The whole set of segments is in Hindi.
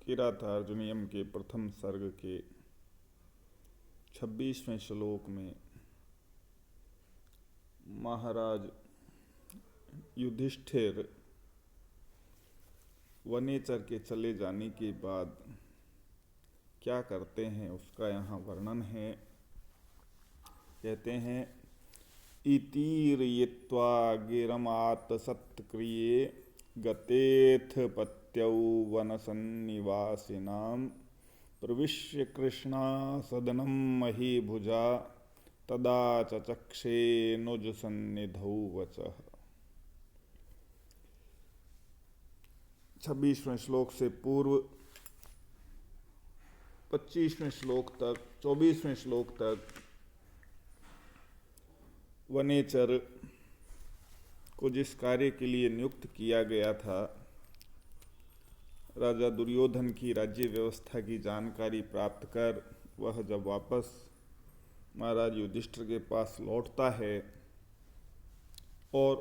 किरातार्जुनीयम के प्रथम सर्ग के 26वें श्लोक में महाराज युधिष्ठिर वनेचर के चले जाने के बाद क्या करते हैं उसका यहाँ वर्णन है। कहते हैं इतीरयित्वा गिरमात सत्क्रिये गतेथ पत्यौ वनसन्निवासिनां प्रविश्य कृष्णा सदनं महीभुजा तदा चचक्षे नुज सन्निधौ वचः। 26वें श्लोक से पूर्व 25वें श्लोक तक 24वें श्लोक तक वनेचर को जिस कार्य के लिए नियुक्त किया गया था, राजा दुर्योधन की राज्य व्यवस्था की जानकारी प्राप्त कर वह जब वापस महाराज युधिष्ठिर के पास लौटता है और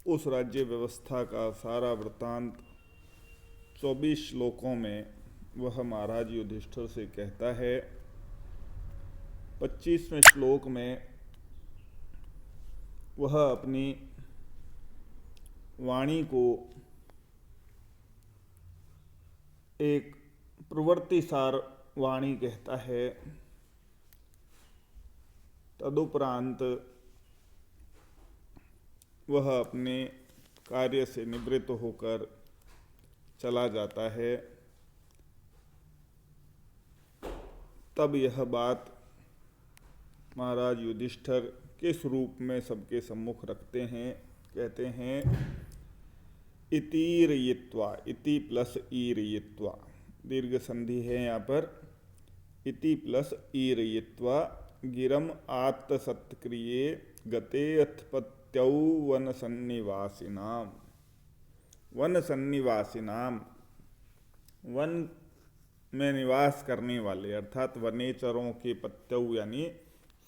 उस राज्य व्यवस्था का सारा वृत्तांत 24 श्लोकों में वह महाराज युधिष्ठिर से कहता है। 25वें श्लोक में वह अपनी वाणी को एक प्रवृत्तिसार वाणी कहता है। तदुपरांत वह अपने कार्य से निवृत्त होकर चला जाता है। तब यह बात महाराज युधिष्ठिर किस रूप में सबके सम्मुख रखते हैं। कहते हैं इतीरयित्वा, इति प्लस ईरयित्वा, दीर्घ संधि है यहाँ पर। इति प्लस ईरयित्वा गिरम आत्तसत्क्रिये गते अथपत्यौ वन सन्निवासिनाम। वन सन्निवासिनाम, वन में निवास करने वाले अर्थात वनेचरों के पत्यौ यानी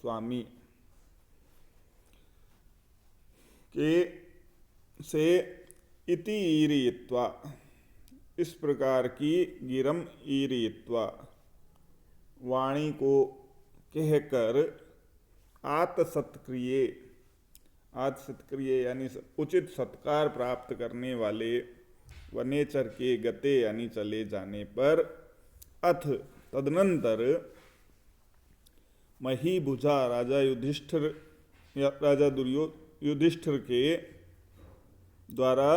स्वामी के से इति ईरयित्वा, इस प्रकार की गिरम ईरयित्वा वाणी को कहकर आत्सत्क्रिये, आत्सत्क्रिये यानी उचित सत्कार प्राप्त करने वाले वनेचर के गते यानी चले जाने पर अथ तदनंतर महीभुजा राजा युधिष्ठिर या राजा युधिष्ठिर के द्वारा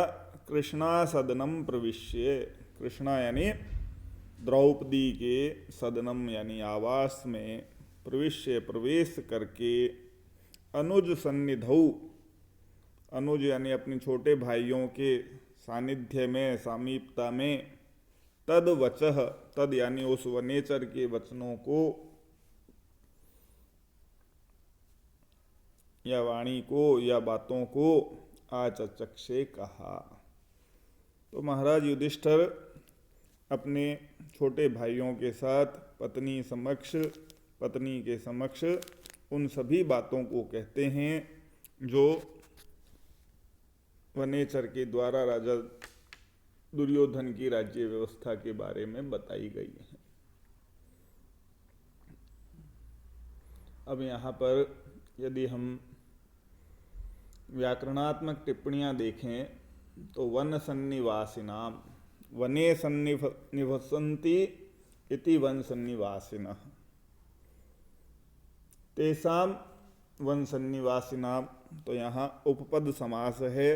कृष्णा सदनम प्रविश्य, कृष्णा यानी द्रौपदी के सदनम यानी आवास में प्रविश्य प्रवेश करके अनुज सन्निधौ, अनुज यानी अपने छोटे भाइयों के सानिध्य में सामीप्यता में तद वचः, तद यानी उस वनेचर के वचनों को या वाणी को या बातों को आचक्षे कहा। तो महाराज युधिष्ठिर अपने छोटे भाइयों के साथ पत्नी के समक्ष उन सभी बातों को कहते हैं जो वनेचर के द्वारा राजा दुर्योधन की राज्य व्यवस्था के बारे में बताई गई है। अब यहाँ पर यदि हम व्याकरणात्मक टिप्पणियां देखें तो वन सन्निवासिनाम, वने सन्निवसन्ति इति वन सन्निवासिनः, तेषाम वन सन्निवासिनाम, तो यहाँ उपपद समास है।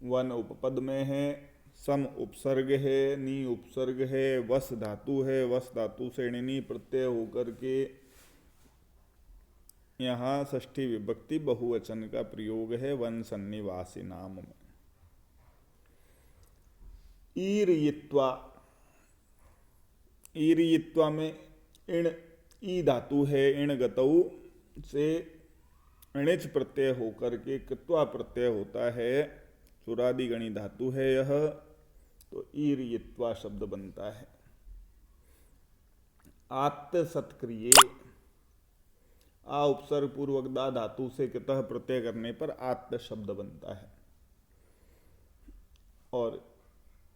वन उपपद में है, सम उपसर्ग है, नी उपसर्ग है, वस धातु है, वस धातु से णी प्रत्यय होकर के यहाँ षष्ठी विभक्ति बहुवचन का प्रयोग है वन सन्निवासी नाम में। ईरयित्वा, ईरयित्वा में इण ई धातु है, इण गतौ से अणिच प्रत्यय होकर के कृत्वा प्रत्यय होता है, चुरादिगणी धातु है यह, तो ईरयित्वा शब्द बनता है। आत्तसत्क्रिये, आ उपसर्ग पूर्वक दा धातु से कृतः प्रत्यय करने पर आत्त शब्द बनता है। और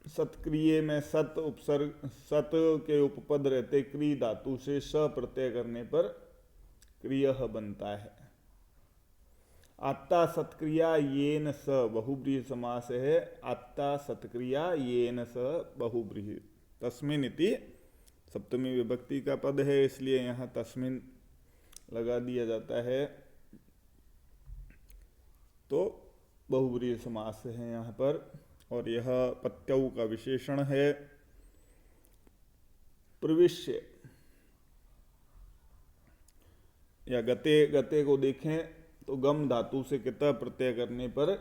सत्क्रिय में सत उपसर्ग, सत के उपपद रहते क्री धातु से स प्रत्यय करने पर क्रियः बनता है। आत्ता सत्क्रिया येन स बहुब्रीहि समास है। आत्ता सत्क्रिया येन स बहुब्रीहि। तस्मिन इति सप्तमी विभक्ति का पद है, इसलिए यहाँ तस्मिन लगा दिया जाता है, तो बहुब्रीहि समास है यहाँ पर। और यह पत्यौ का विशेषण है। प्रविश्य या गते, गते को देखें तो गम धातु से किता प्रत्यय करने पर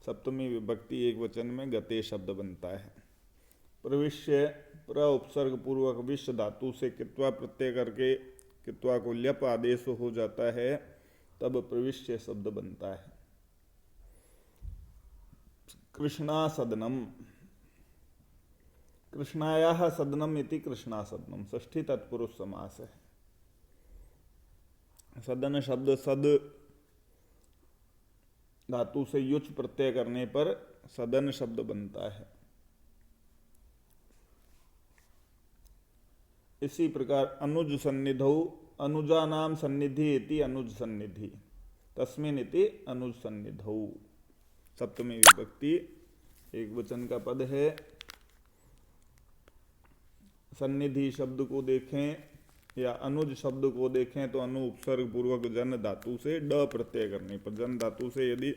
सप्तमी विभक्ति एक वचन में गते शब्द बनता है। प्रविश्य प्र उपसर्ग पूर्वक विश्व धातु से कित्वा प्रत्यय करके कित्वा को ल्यप आदेश हो जाता है, तब प्रविश्य शब्द बनता है। कृष्णा सदनम, कृष्णायाः सदनम इति कृष्णा सदनम षष्ठी तत्पुरुष समास है। सदन शब्द सद धातु से युच प्रत्यय करने पर सदन शब्द बनता है। इसी प्रकार अनुज सन्निधौ, अनुजा नाम सन्निधि इति अनुज सन्निधि, तस्मिन इति अनुज सन्निधौ। सप्तमी विभक्ति एक वचन का पद है। सन्निधि शब्द को देखें या अनुज शब्द को देखें तो अनु उपसर्ग पूर्वक जन धातु से ड प्रत्यय करने पर, जन धातु से यदि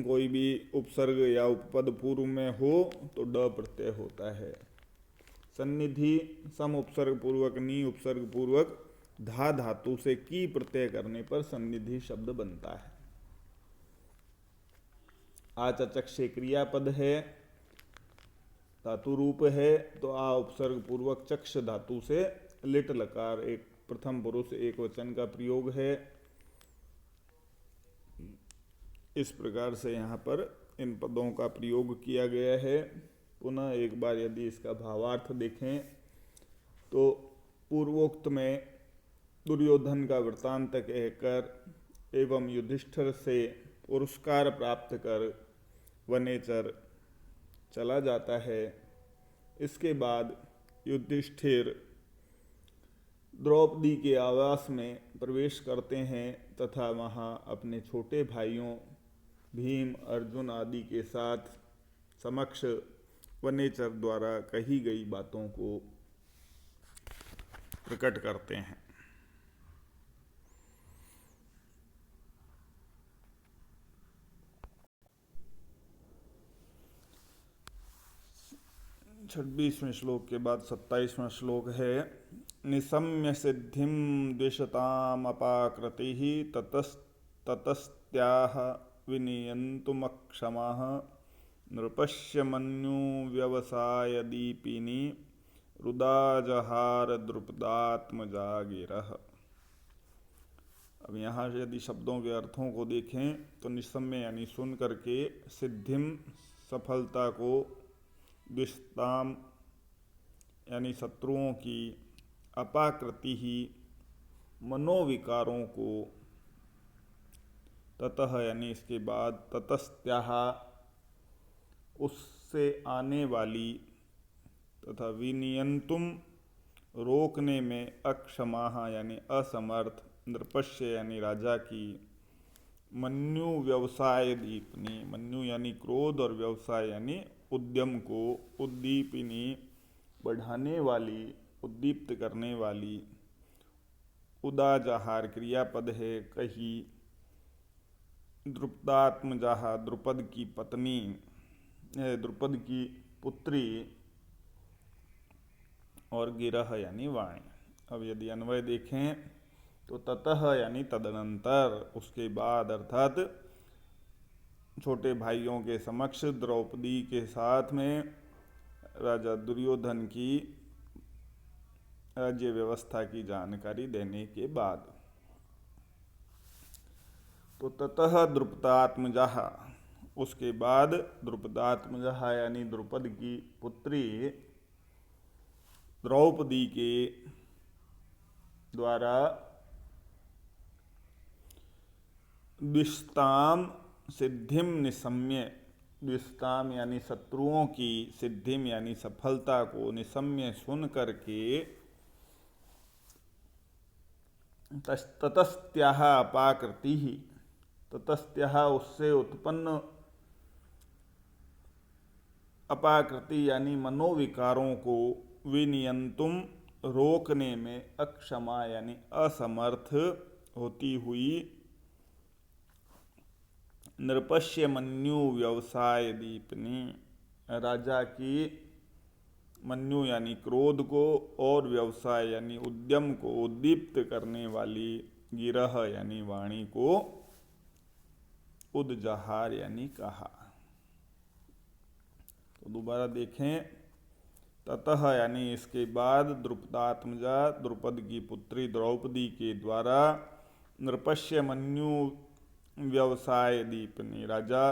कोई भी उपसर्ग या उपपद पूर्व में हो तो ड प्रत्यय होता है। सन्निधि सम उपसर्ग पूर्वक नी उपसर्ग पूर्वक धा धातु से की प्रत्यय करने पर सन्निधि शब्द बनता है। आचचक से क्रियापद है, धातु रूप है, तो आ उपसर्ग पूर्वक चक्ष धातु से लिट लकार एक प्रथम पुरुष एक वचन का प्रयोग है। इस प्रकार से यहाँ पर इन पदों का प्रयोग किया गया है। पुनः एक बार यदि इसका भावार्थ देखें तो पूर्वोक्त में दुर्योधन का वृत्तांत कहकर एवं युधिष्ठिर से पुरस्कार प्राप्त कर वनेचर चला जाता है। इसके बाद युधिष्ठिर द्रौपदी के आवास में प्रवेश करते हैं तथा वहाँ अपने छोटे भाइयों भीम अर्जुन आदि के साथ समक्ष वनेचर द्वारा कही गई बातों को प्रकट करते हैं। छब्बीसवें श्लोक के बाद 27वां श्लोक है। निशम्य सिद्धिं द्विषतामपाकृतिः ततस्त्याह विनियन्तुमक्षमाः नृपस्य मन्युव्यवसायदीपिनी रुदा जहार द्रुपदात्मजागिरः। अब यहाँ से यदि शब्दों के अर्थों को देखें तो निशम्य यानी सुन करके, सिद्धिम सफलता को, द्विषताम यानी शत्रुओं की, अपाकृति ही मनोविकारों को, ततः यानी इसके बाद, ततस्त्याह उससे आने वाली, तथा विनियंतुम रोकने में, अक्षमाः यानी असमर्थ, नृपस्य यानी राजा की, मन्यु व्यवसाय दीपनी, मन्यु यानी क्रोध और व्यवसाय यानी उद्यम को, उद्दीपिनी बढ़ाने वाली, उद्दीप्त करने वाली, उदाजहार क्रियापद है कही, द्रुपदात्मजाहा द्रुपद की पत्नी, द्रुपद की पुत्री, और गिरह यानी वाणी। अब यदि अन्वय देखें तो ततः यानी तदनंतर, उसके बाद, अर्थात छोटे भाइयों के समक्ष द्रौपदी के साथ में राजा दुर्योधन की राज्य व्यवस्था की जानकारी देने के बाद, तो ततः द्रुपदात्मजाः उसके बाद द्रुपदात्मजाः यानी द्रुपद की पुत्री द्रौपदी के द्वारा द्विषताम सिद्धिम निशम्य द्विषताम यानी शत्रुओं की, सिद्धिम यानी सफलता को निशम्य सुन करके ततस्त्याह अपाकृति ही, ततस्त्याह उससे उत्पन्न अपाकृति यानी मनोविकारों को विनियंतुम रोकने में अक्षमा यानी असमर्थ होती हुई नृपश्य मन्यु व्यवसाय दीपनी, राजा की मन्यु यानी क्रोध को और व्यवसाय यानी उद्यम को उद्दीप्त करने वाली गिरह यानी वाणी को उद्जहार यानी कहा। तो दोबारा देखें, ततः यानी इसके बाद द्रुपदात्मजा द्रुपद की पुत्री द्रौपदी के द्वारा नृपश्य मन्यु व्यवसाय दीपनी, राजा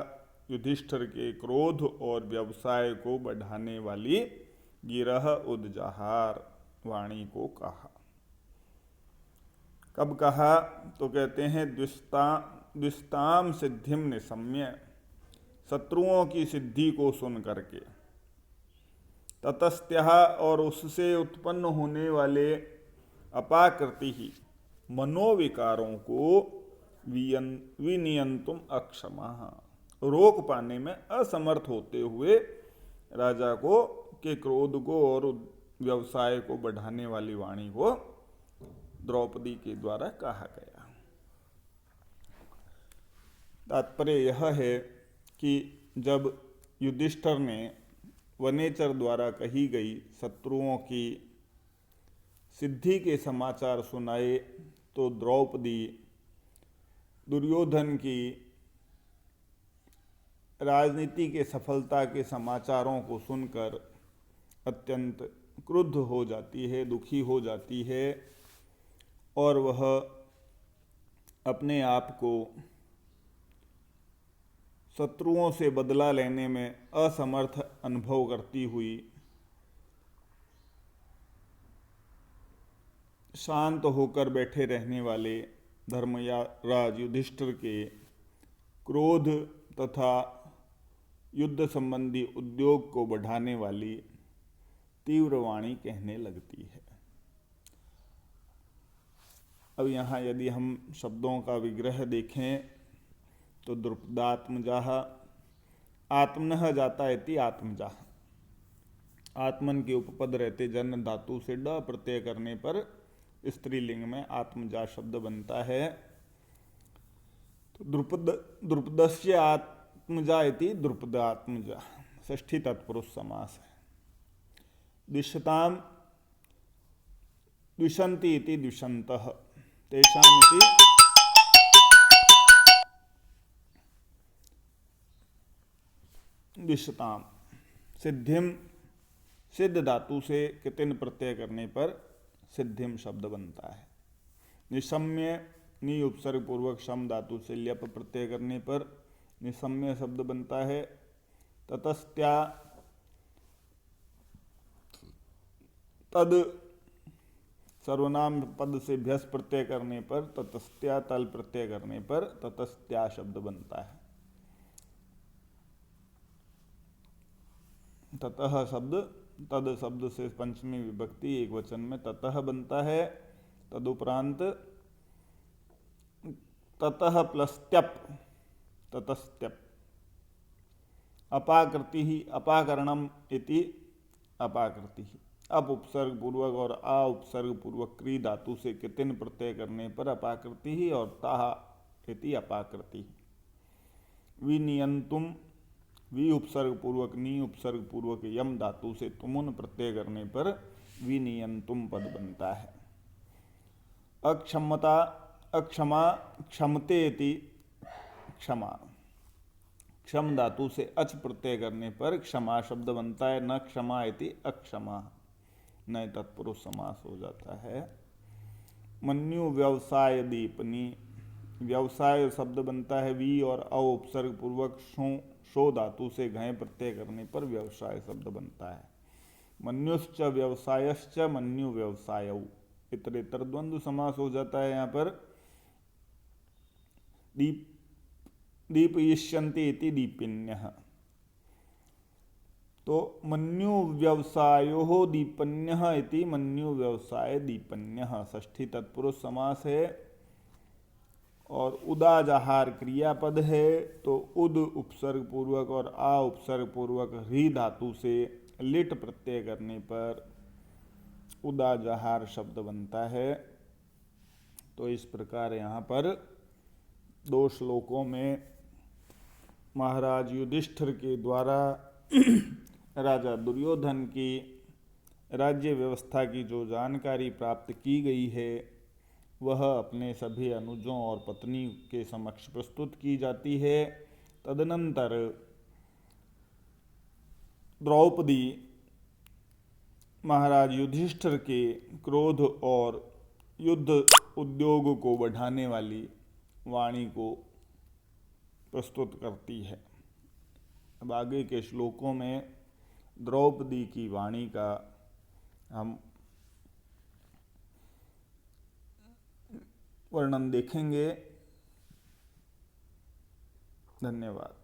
युधिष्ठिर के क्रोध और व्यवसाय को बढ़ाने वाली गिरह उद्जहार वाणी को कहा। कब कहा? तो कहते हैं द्विषताम सिद्धिम निशम्य, शत्रुओं की सिद्धि को सुन करके, ततस्त्याह और उससे उत्पन्न होने वाले अपाकृति ही मनोविकारों को विनियंतुम अक्षमा, रोक पाने में असमर्थ होते हुए राजा को के क्रोध को और व्यवसाय को बढ़ाने वाली वाणी को द्रौपदी के द्वारा कहा गया। तात्पर्य यह है कि जब युधिष्ठिर ने वनेचर द्वारा कही गई शत्रुओं की सिद्धि के समाचार सुनाए तो द्रौपदी दुर्योधन की राजनीति के सफलता के समाचारों को सुनकर अत्यंत क्रुद्ध हो जाती है, दुखी हो जाती है और वह अपने आप को शत्रुओं से बदला लेने में असमर्थ अनुभव करती हुई शांत होकर बैठे रहने वाले धर्मराज युधिष्ठिर के क्रोध तथा युद्ध संबंधी उद्योग को बढ़ाने वाली तीव्र वाणी कहने लगती है। अब यहाँ यदि हम शब्दों का विग्रह देखें तो द्रुपदात्मजाः आत्मनः जाता इति आत्मजाः, आत्मन के उपपद रहते जन धातु से ड प्रत्यय करने पर स्त्रीलिंग में आत्मजा शब्द बनता है। तो द्रुपदस्य आत्मजा इति द्रुपदात्मजा, षष्ठी तत्पुरुष समास है। द्विषताम द्विषन्ति इति द्विषन्तः, तेषाम इति द्विषताम। सिद्धिम सिद्ध धातु से कितिन प्रत्यय करने पर सिद्धिम शब्द बनता है। निशम्य नि उपसर्ग पूर्वक शम धातु से ल्यप प्रत्यय करने पर निशम्य शब्द बनता है। ततस्त्या तद सर्वनाम पद से भ्यस प्रत्यय करने पर, ततस्त्या तल प्रत्यय करने पर ततस्त्या शब्द बनता है। ततः शब्द तद शब्द से पंचमी विभक्ति एक वचन में ततः बनता है। तदुपरांत ततः प्लस त्यप, ततस्त्यप। अपाकृति ही अपाकरणम इति अपाकृति ही, अप उपसर्ग पूर्वक और आ उपसर्ग पूर्वक क्री धातु से कितिन प्रत्यय करने पर अपाकृति ही और ताह इति अपाकृति। विनियंतुम वि उपसर्ग पूर्वक नी उपसर्ग पूर्वक यम धातु से तुमुन प्रत्यय करने पर विनियंतुम पद बनता है। अक्षमता अक्षमा क्षमते इति क्षमा, क्षम धातु से अच प्रत्यय करने पर क्षमा शब्द बनता है। न क्षमा इति अक्षमा, नए तत्पुरुष समास हो जाता है। मन्यु व्यवसाय दीपनी, व्यवसाय शब्द बनता है वी और अ उपसर्ग पूर्वक शो धातु से घय प्रत्यय करने पर व्यवसाय शब्द बनता है। मन्युश्च व्यवसायश्च मन्यु व्यवसायौ, इतरेतर द्वंद्व समास हो जाता है। यहाँ पर दीपयिष्यन्ति इति दीपिन्यः, तो मन्यु व्यवसायो दीपन्यः इति मन्यु व्यवसाय दीपन्यः षष्ठी तत्पुरुष समास है और उदाजहार क्रियापद है। तो उद उपसर्ग पूर्वक और आ उपसर्ग पूर्वक री धातु से लिट प्रत्यय करने पर उदाजहार शब्द बनता है। तो इस प्रकार यहाँ पर 2 श्लोकों में महाराज युधिष्ठिर के द्वारा राजा दुर्योधन की राज्य व्यवस्था की जो जानकारी प्राप्त की गई है वह अपने सभी अनुजों और पत्नी के समक्ष प्रस्तुत की जाती है। तदनंतर द्रौपदी महाराज युधिष्ठिर के क्रोध और युद्ध उद्योग को बढ़ाने वाली वाणी को प्रस्तुत करती है। अब आगे के श्लोकों में द्रौपदी की वाणी का हम वर्णन देखेंगे। धन्यवाद।